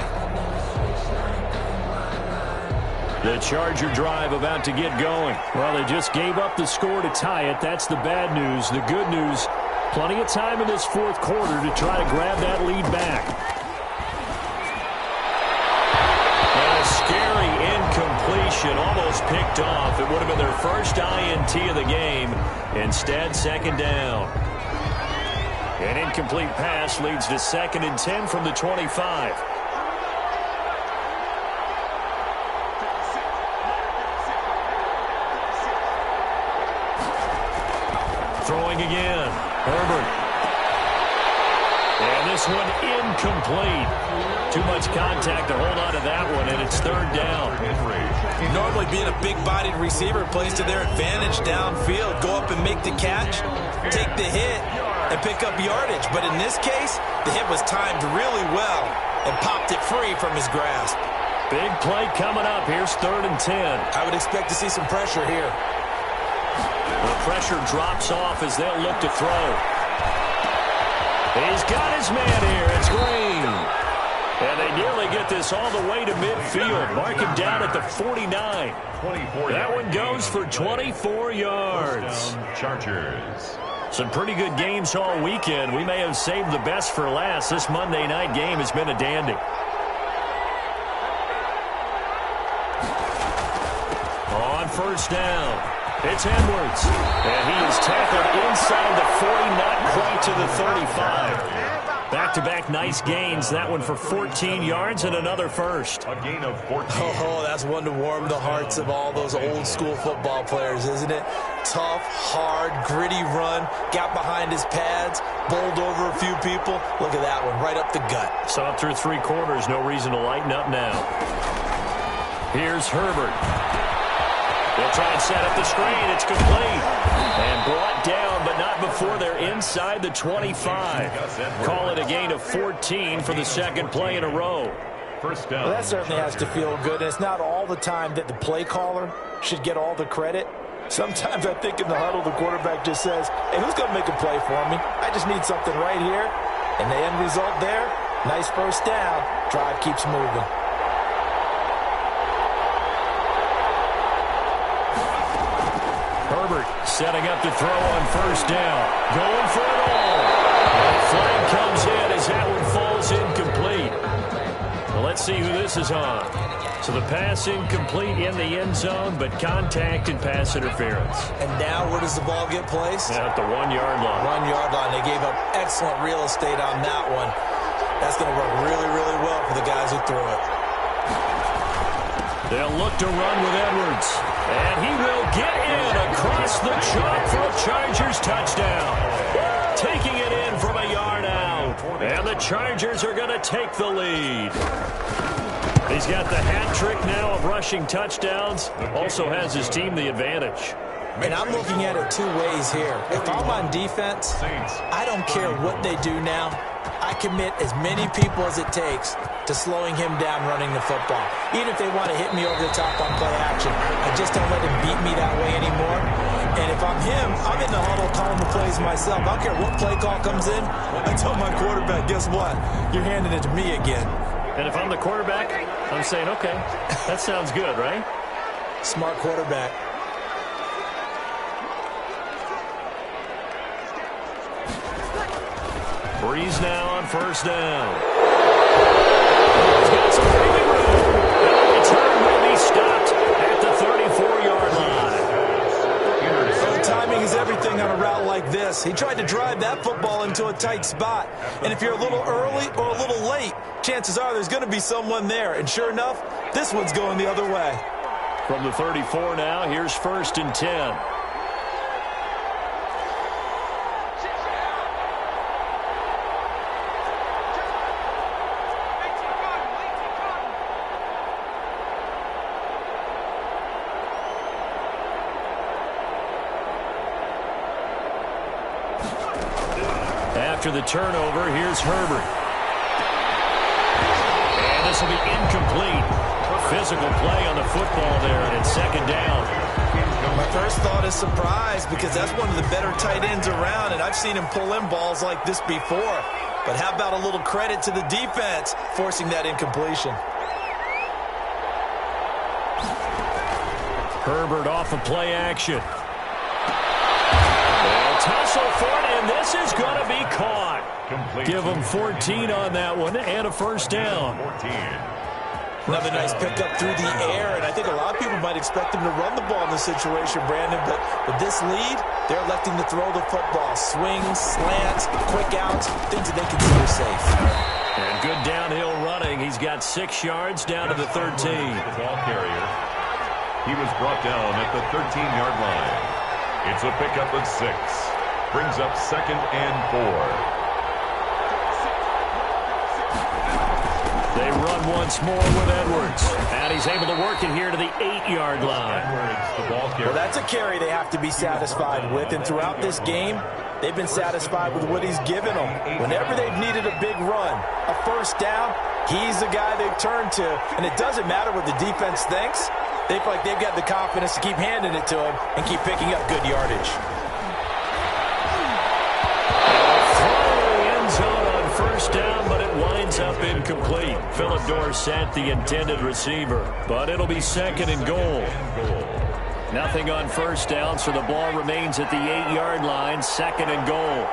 The Charger drive about to get going. Well, they just gave up the score to tie it. That's the bad news. The good news, plenty of time in this fourth quarter to try to grab that lead back. A scary incompletion, almost picked off. It would have been their first INT of the game. Instead, second down. An incomplete pass leads to 2nd and 10 from the 25. Throwing again. Herbert. And this one incomplete. Too much contact to hold on to that one, and it's 3rd down.
Normally being a big-bodied receiver plays to their advantage downfield. Go up and make the catch, take the hit, and pick up yardage. But in this case, the hit was timed really well and popped it free from his grasp.
Big play coming up. Here's 3rd and 10.
I would expect to see some pressure here.
The pressure drops off as they'll look to throw. He's got his man here. It's Green. And they nearly get this all the way to midfield. Mark him down at the 49. That one goes for 24 yards.
Chargers.
Some pretty good games all weekend. We may have saved the best for last. This Monday night game has been a dandy. On 1st down, it's Edwards. And he is tackled inside the 40, not quite to the 35. Back-to-back nice gains. That one for 14 yards and another first.
A gain of 14.
Oh, that's one to warm the hearts of all those old-school football players, isn't it? Tough, hard, gritty run. Got behind his pads, bowled over a few people. Look at that one, right up the gut.
Saw it through 3 quarters. No reason to lighten up now. Here's Herbert. They'll try and set up the screen. It's complete. And brought down, but not before they're inside the 25. Call it a gain of 14 for the 2nd play in a row.
First down.
Well, that certainly has to feel good. And it's not all the time that the play caller should get all the credit. Sometimes I think in the huddle, the quarterback just says, hey, who's going to make a play for me? I just need something right here. And the end result there, nice 1st down. Drive keeps moving.
Herbert setting up to throw on 1st down. Going for it all. And the flag comes in as that one falls incomplete. Well, let's see who this is on. So the pass incomplete in the end zone, but contact and pass interference.
And now where does the ball get placed?
At the 1-yard line.
1-yard line. They gave up excellent real estate on that one. That's going to work really, really well for the guys who threw it.
They'll look to run with Edwards. And he will get in across the chalk for a Chargers touchdown. Taking it in from a yard out. And the Chargers are going to take the lead. He's got the hat trick now of rushing touchdowns. Also has his team the advantage.
And I'm looking at it 2 ways here. If I'm on defense, I don't care what they do now. I commit as many people as it takes to slowing him down running the football. Even if they want to hit me over the top on play action, I just don't let him beat me that way anymore. And if I'm him, I'm in the huddle calling the plays myself. I don't care what play call comes in. I tell my quarterback, guess what? You're handing it to me again.
And if I'm the quarterback, I'm saying, okay, that sounds good, right?
Smart quarterback.
Breeze now on first down. He's got some breathing room. And the return will be stopped at the 34-yard line.
So timing is everything on a route like this. He tried to drive that football into a tight spot. And if you're a little early or a little late, chances are there's going to be someone there. And sure enough, this one's going the other way.
From the 34 now, here's first and 10. After the turnover, here's Herbert. And this will be incomplete. Physical play on the football there, and it's second down.
My first thought is surprise, because that's one of the better tight ends around, and I've seen him pull in balls like this before. But how about a little credit to the defense forcing that incompletion?
Herbert off of play action. Tussle for it, and this is going to be caught. Give him 14 on that one and a first down.
Another nice pickup through the air, and I think a lot of people might expect him to run the ball in this situation, Brandon, but with this lead, they're electing to throw the football. Swings, slants, quick outs, things that they consider safe.
And good downhill running. He's got 6 yards down to the 13.
The ball carrier. He was brought down at the 13-yard line. It's a pickup of 6. Brings up second and 4.
They run once more with Edwards. And he's able to work it here to the 8-yard line.
Edwards, the ball carrier.
Well, that's a carry they have to be satisfied with. And throughout this game, they've been satisfied with what he's given them. Whenever they've needed a big run, a first down, he's the guy they've turned to. And it doesn't matter what the defense thinks. They feel like they've got the confidence to keep handing it to him and keep picking up good yardage.
End zone on first down, but it winds up incomplete. Philip Dorsett, the intended receiver. But it'll be second and goal. Nothing on first down, so the ball remains at the 8-yard line. Second and goal.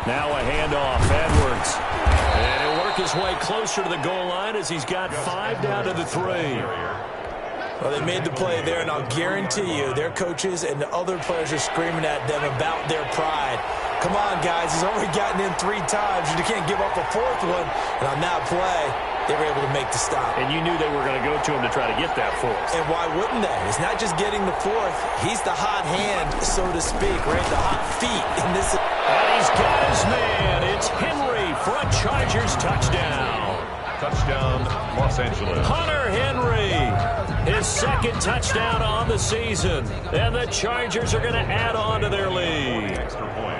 Now a handoff, Edwards. And he'll work his way closer to the goal line as he's got 5 down to the 3.
Well, they made the play there, and I'll guarantee you their coaches and the other players are screaming at them about their pride. Come on, guys. He's only gotten in 3 times. You can't give up a 4th one. And on that play, they were able to make the stop.
And you knew they were going to go to him to try to get that 4th.
And why wouldn't they? It's not just getting the 4th. He's the hot hand, so to speak, right? The hot feet in this.
And he's got his man. It's Henry for a Chargers touchdown.
Touchdown, Los Angeles.
Hunter Henry, his 2nd touchdown on the season. And the Chargers are going to add on to their lead.
Extra point.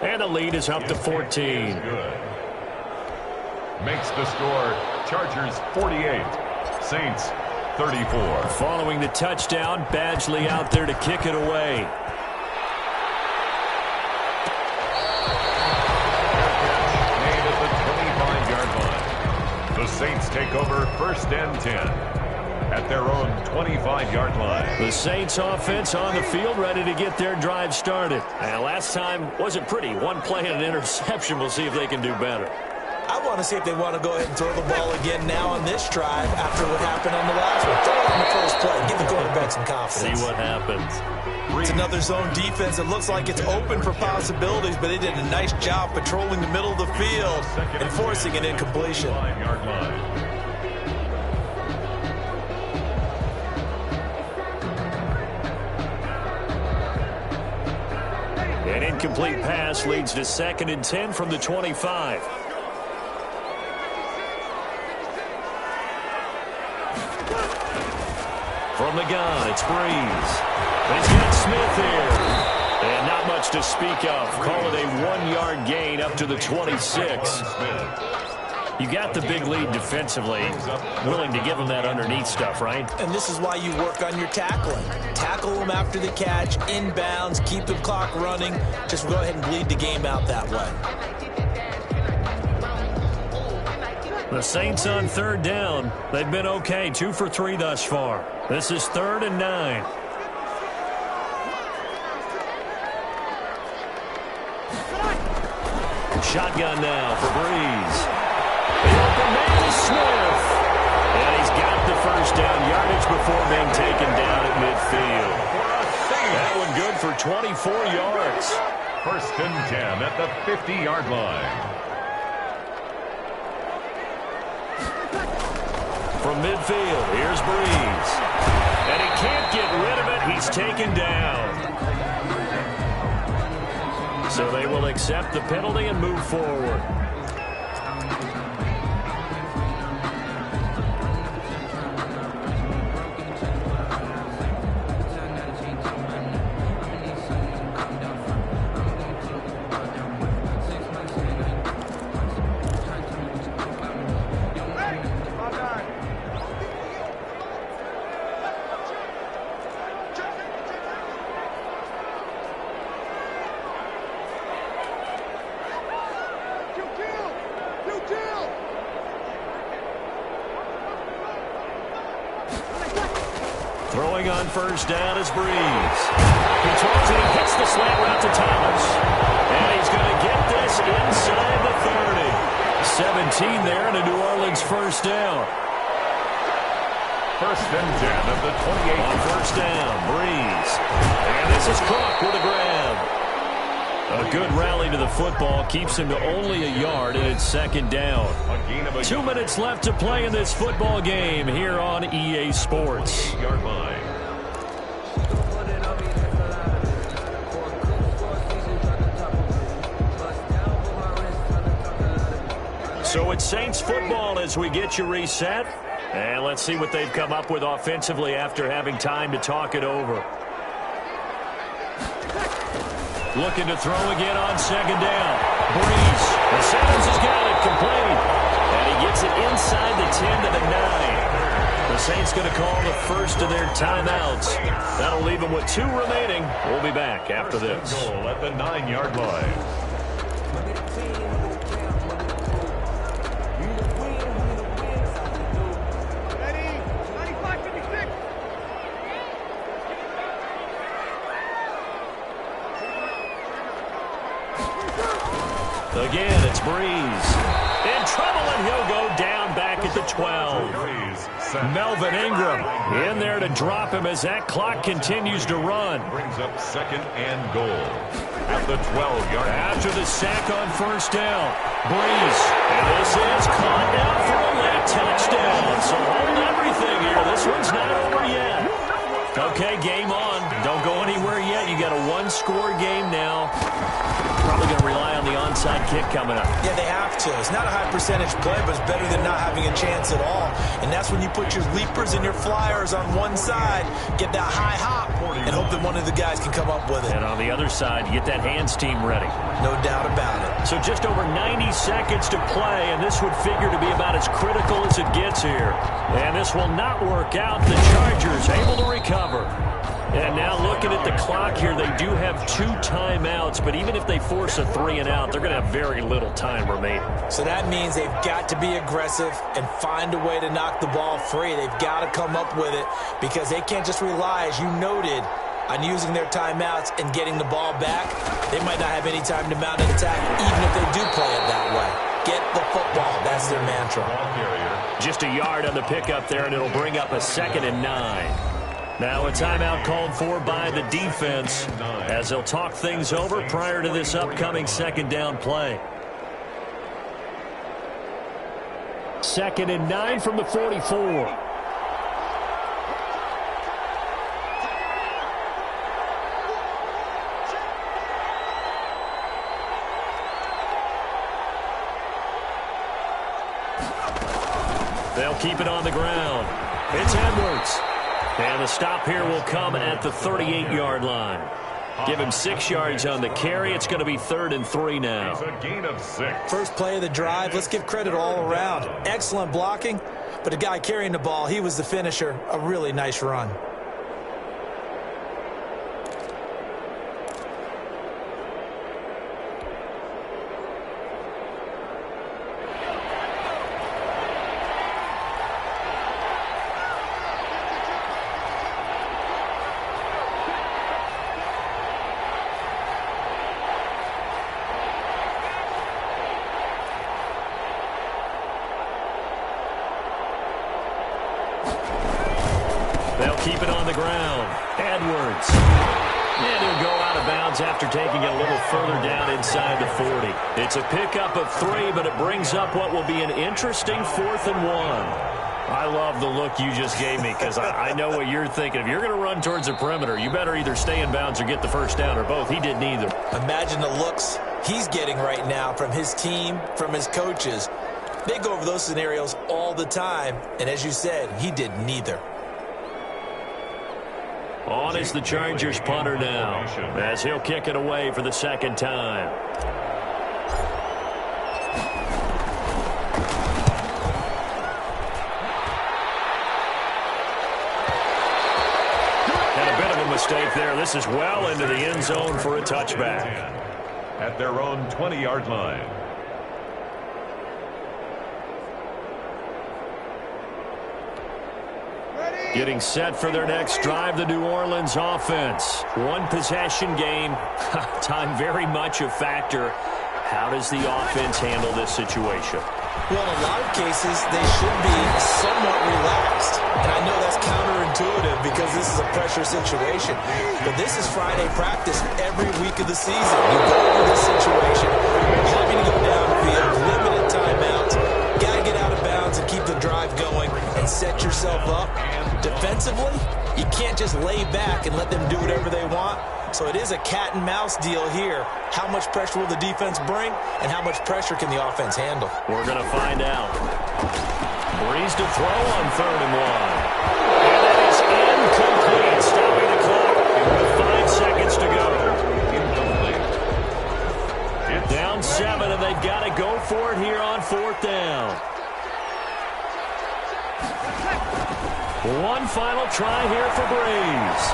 And the lead is up to 14.
Good. Makes the score Chargers 48, Saints 34.
Following the touchdown, Badgley out there to kick it away.
Made at the 25-yard line. The Saints take over first and 10 at their own 25-yard line.
The Saints offense on the field, ready to get their drive started. And last time wasn't pretty. 1 play and an interception. We'll see if they can do better.
I want to see if they want to go ahead and throw the ball again now on this drive after what happened on the last one. Throw it on the first play. Give the quarterback some confidence.
See what happens.
It's another zone defense. It looks like it's open for possibilities, but they did a nice job patrolling the middle of the field and forcing an incompletion.
5-yard line.
An incomplete pass leads to 2nd and 10 from the 25. From the gun, it's Breeze. He's got Smith here. And not much to speak of. Call it a 1-yard gain up to the 26. You got the big lead defensively. Willing to give them that underneath stuff, right?
And this is why you work on your tackling. Tackle them after the catch, inbounds, keep the clock running. Just go ahead and bleed the game out that way.
The Saints on third down. They've been okay, 2 for 3 thus far. This is 3rd and 9. Shotgun now for Breeze. The open man is Smith. And he's got the first down yardage before being taken down at midfield. That one good for 24 yards.
1st and 10 at the 50-yard line.
From midfield, here's Breeze. And he can't get rid of it. He's taken down. So they will accept the penalty and move forward. Throwing on first down is Breeze. He throws it, he hits the slant route to Thomas. And he's going to get this inside the 30. 17 there and a New Orleans first down.
1st and 10 of the 28.
On first down, Breeze. And this is Cook with a grab. A good rally to the football keeps him to only a yard, and it's 2nd down. 2 minutes left to play in this football game here on EA Sports.
Yard line.
So it's Saints football as we get you reset. And let's see what they've come up with offensively after having time to talk it over. Looking to throw again on 2nd down. Breeze. The Simmons has got it complete. And he gets it inside the 10 to the 9. The Saints going to call the first of their timeouts. That'll leave them with 2 remaining. We'll be back after this.
Goal at the 9-yard line.
Again, it's Breeze. In trouble, and he'll go down back at the 12. Melvin Ingram in there to drop him as that clock continues to run.
Brings up 2nd and goal at the 12-yard line.
After the sack on first down, Breeze. And this is caught down for a late touchdown. So hold everything here. This one's not over yet. Okay, game on. Don't go anywhere yet. You got a 1-score game now. Probably going to rely on the onside kick coming up.
Yeah, they have to. It's not a high percentage play, but it's better than not having a chance at all. And that's when you put your leapers and your flyers on one side, get that high hop, and hope that one of the guys can come up with it.
And on the other side, you get that hands team ready.
No doubt about it.
So just over 90 seconds to play, and this would figure to be about as critical as it gets here. And this will not work out. The Chargers able to recover. And now looking at the clock here, they do have 2 timeouts, but even if they force a 3-and-out, they're going to have very little time remaining.
So that means they've got to be aggressive and find a way to knock the ball free. They've got to come up with it because they can't just rely, as you noted, on using their timeouts and getting the ball back. They might not have any time to mount an attack, even if they do play it that way. Get the football. That's their mantra.
Just a yard on the pickup there, and it'll bring up a 2nd and 9. Now a timeout called for by the defense as they'll talk things over prior to this upcoming 2nd down play. 2nd and 9 from the 44. They'll keep it on the ground. It's Edwards. And the stop here will come at the 38-yard line. Give him 6 yards on the carry. It's going to be 3rd and 3 now.
It's a gain of 6.
First play of the drive. Let's give credit all around. Excellent blocking, but the guy carrying the ball, he was the finisher. A really nice run.
They'll keep it on the ground. Edwards. And he'll go out of bounds after taking it a little further down inside the 40. It's a pickup of 3, but it brings up what will be an interesting 4th and 1. I love the look you just gave me because I know what you're thinking. If you're going to run towards the perimeter, you better either stay in bounds or get the first down, or both. He did neither.
Imagine the looks he's getting right now from his team, from his coaches. They go over those scenarios all the time, and as you said, he did neither.
On is the Chargers punter now, as he'll kick it away for the 2nd time. And a bit of a mistake there. This is well into the end zone for a touchback.
At their own 20-yard line.
Getting set for their next drive, the New Orleans offense. One possession game. Time very much a factor. How does the offense handle this situation?
Well, in a lot of cases, they should be somewhat relaxed. And I know that's counterintuitive because this is a pressure situation. But this is Friday practice every week of the season. You go over this situation, having to go downfield, limited timeouts, got to get out of bounds and keep the drive going and set yourself up. Defensively, you can't just lay back and let them do whatever they want. So it is a cat and mouse deal here. How much pressure will the defense bring, and how much pressure can the offense handle?
We're going to find out. Breeze to throw on 3rd and 1. And that is incomplete, stopping the clock with 5 seconds to go. Down 7, and they've got to go for it here on 4th down. One final try here for Breeze.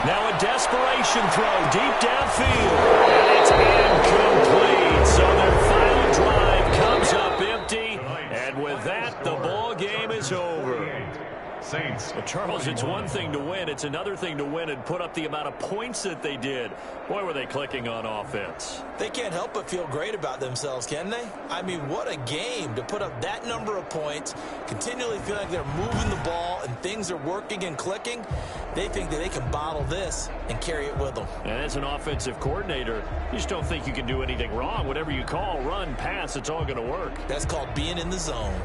Now a desperation throw deep downfield. And it's incomplete. So their final drive comes up empty. And with that, the ball game is over.
Saints.
Well, Charles, it's one thing to win. It's another thing to win and put up the amount of points that they did. Boy, were they clicking on offense.
They can't help but feel great about themselves, can they? I mean, what a game to put up that number of points, continually feel like they're moving the ball and things are working and clicking. They think that they can bottle this and carry it with them.
And as an offensive coordinator, you just don't think you can do anything wrong. Whatever you call, run, pass, it's all going to work.
That's called being in the zone.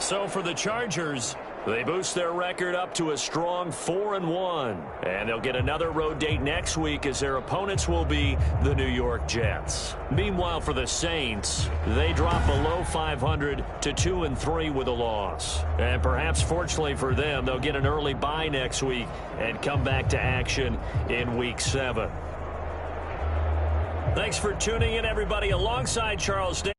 So for the Chargers, they boost their record up to a strong 4-1. And they'll get another road date next week as their opponents will be the New York Jets. Meanwhile, for the Saints, they drop below 500 to 2-3 with a loss. And perhaps fortunately for them, they'll get an early bye next week and come back to action in Week 7. Thanks for tuning in, everybody, alongside Charles Day.